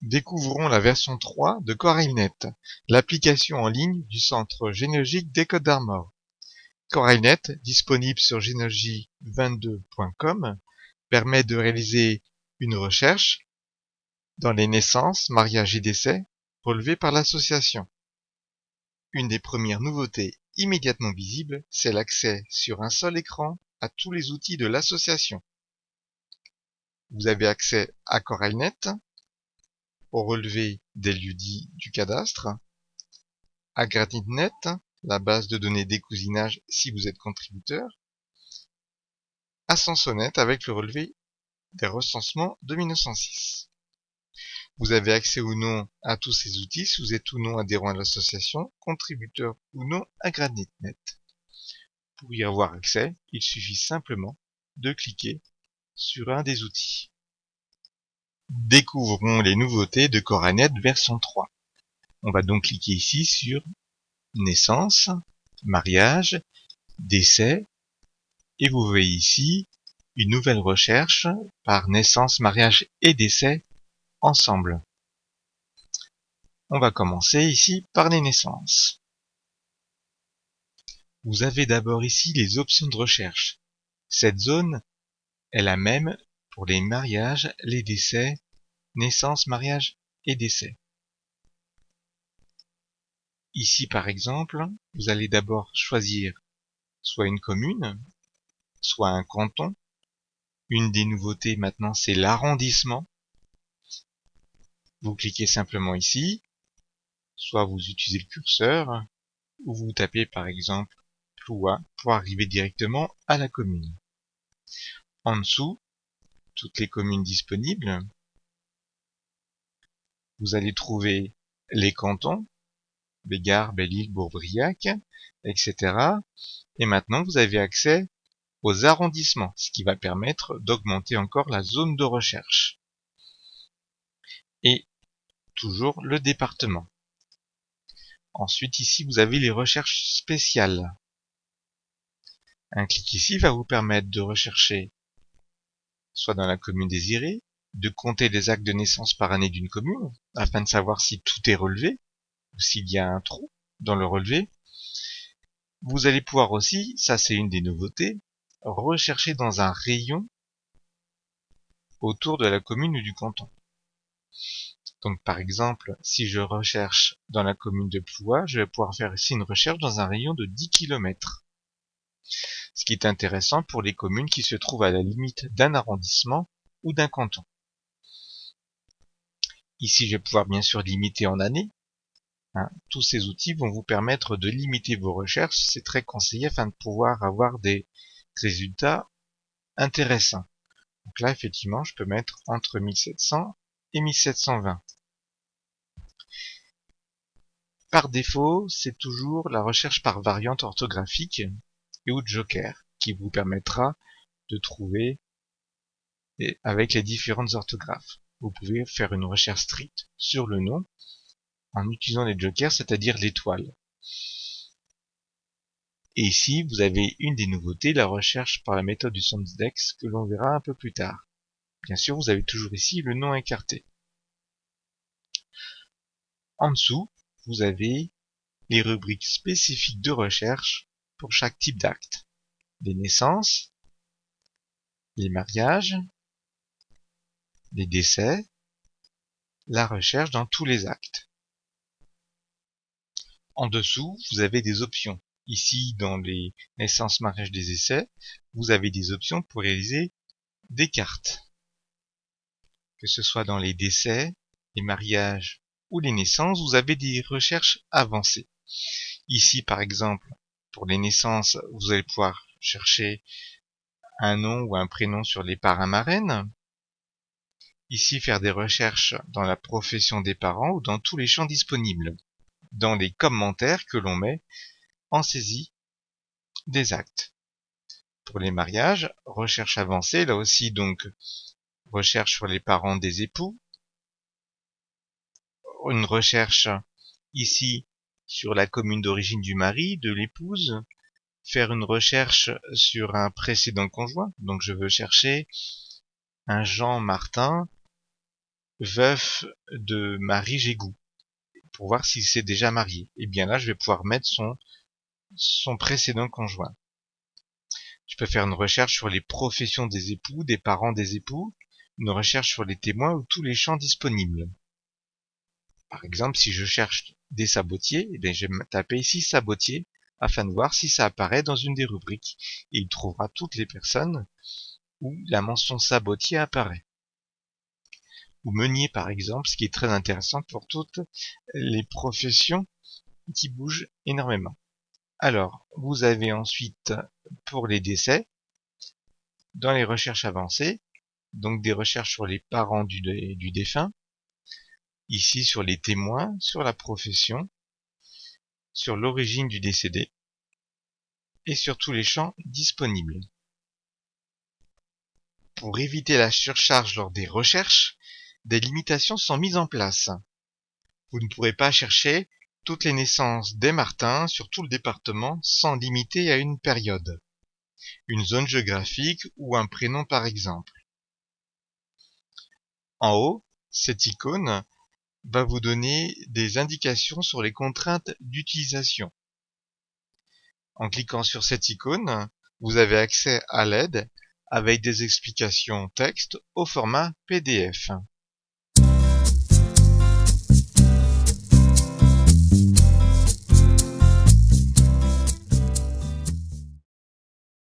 Découvrons la version 3 de CorelNet, l'application en ligne du Centre généalogique des Côtes d'Armor. CorelNet, disponible sur généalogie22.com, permet de réaliser une recherche dans les naissances, mariages et décès relevés par l'association. Une des premières nouveautés immédiatement visibles, c'est l'accès sur un seul écran à tous les outils de l'association. Vous avez accès à CorelNet, au relevé des lieux-dits du cadastre, à GraniteNet, la base de données décousinage si vous êtes contributeur, à Sansonet avec le relevé des recensements de 1906. Vous avez accès ou non à tous ces outils si vous êtes ou non adhérent à l'association, contributeur ou non à GraniteNet. Pour y avoir accès, il suffit simplement de cliquer sur un des outils. Découvrons les nouveautés de CorelNet version 3. On va donc cliquer ici sur naissance, mariage, décès, et vous voyez ici une nouvelle recherche par naissance, mariage et décès ensemble. On va commencer ici par les naissances. Vous avez d'abord ici les options de recherche. Cette zone est la même pour les mariages, les décès, naissance, mariage et décès. Ici par exemple, vous allez d'abord choisir soit une commune, soit un canton. Une des nouveautés maintenant, c'est l'arrondissement. Vous cliquez simplement ici, soit vous utilisez le curseur, ou vous tapez par exemple Ploua pour arriver directement à la commune. En dessous, toutes les communes disponibles. Vous allez trouver les cantons, Bégard, Belle-Île, Bourg-Briac, etc. Et maintenant, vous avez accès aux arrondissements, ce qui va permettre d'augmenter encore la zone de recherche. Et toujours le département. Ensuite, ici, vous avez les recherches spéciales. Un clic ici va vous permettre de rechercher soit dans la commune désirée, de compter les actes de naissance par année d'une commune, afin de savoir si tout est relevé, ou s'il y a un trou dans le relevé. Vous allez pouvoir aussi, ça c'est une des nouveautés, rechercher dans un rayon autour de la commune ou du canton. Donc par exemple, si je recherche dans la commune de Ploua, je vais pouvoir faire ici une recherche dans un rayon de 10 km. Ce qui est intéressant pour les communes qui se trouvent à la limite d'un arrondissement ou d'un canton. Ici, je vais pouvoir bien sûr limiter en années. Tous ces outils vont vous permettre de limiter vos recherches. C'est très conseillé afin de pouvoir avoir des résultats intéressants. Donc là, effectivement, je peux mettre entre 1700 et 1720. Par défaut, c'est toujours la recherche par variante orthographique et ou joker qui vous permettra de trouver avec les différentes orthographes. Vous pouvez faire une recherche stricte sur le nom en utilisant les jokers, c'est-à-dire l'étoile. Et ici, vous avez une des nouveautés, la recherche par la méthode du Sondex, que l'on verra un peu plus tard. Bien sûr, vous avez toujours ici le nom écarté. En dessous, vous avez les rubriques spécifiques de recherche pour chaque type d'acte. Les naissances, les mariages, les décès, la recherche dans tous les actes. En dessous, vous avez des options. Ici, dans les naissances, mariages, des essais, vous avez des options pour réaliser des cartes. Que ce soit dans les décès, les mariages ou les naissances, vous avez des recherches avancées. Ici, par exemple, pour les naissances, vous allez pouvoir chercher un nom ou un prénom sur les parrains-marraines. Ici, faire des recherches dans la profession des parents ou dans tous les champs disponibles. Dans les commentaires que l'on met en saisie des actes. Pour les mariages, recherche avancée, là aussi donc recherche sur les parents des époux, une recherche ici sur la commune d'origine du mari, de l'épouse, faire une recherche sur un précédent conjoint, donc je veux chercher un Jean Martin veuf de Marie Gégou pour voir s'il s'est déjà marié. Et bien là, je vais pouvoir mettre son précédent conjoint. Je peux faire une recherche sur les professions des époux, des parents des époux, une recherche sur les témoins ou tous les champs disponibles. Par exemple, si je cherche des sabotiers, eh bien, je vais taper ici sabotier afin de voir si ça apparaît dans une des rubriques. Et il trouvera toutes les personnes où la mention sabotier apparaît. Ou meunier par exemple, ce qui est très intéressant pour toutes les professions qui bougent énormément. Alors, vous avez ensuite, pour les décès, dans les recherches avancées, donc des recherches sur les parents du défunt, ici sur les témoins, sur la profession, sur l'origine du décédé, et sur tous les champs disponibles. Pour éviter la surcharge lors des recherches, des limitations sont mises en place. Vous ne pourrez pas chercher toutes les naissances des Martins sur tout le département sans limiter à une période, une zone géographique ou un prénom par exemple. En haut, cette icône va vous donner des indications sur les contraintes d'utilisation. En cliquant sur cette icône, vous avez accès à l'aide avec des explications texte au format PDF.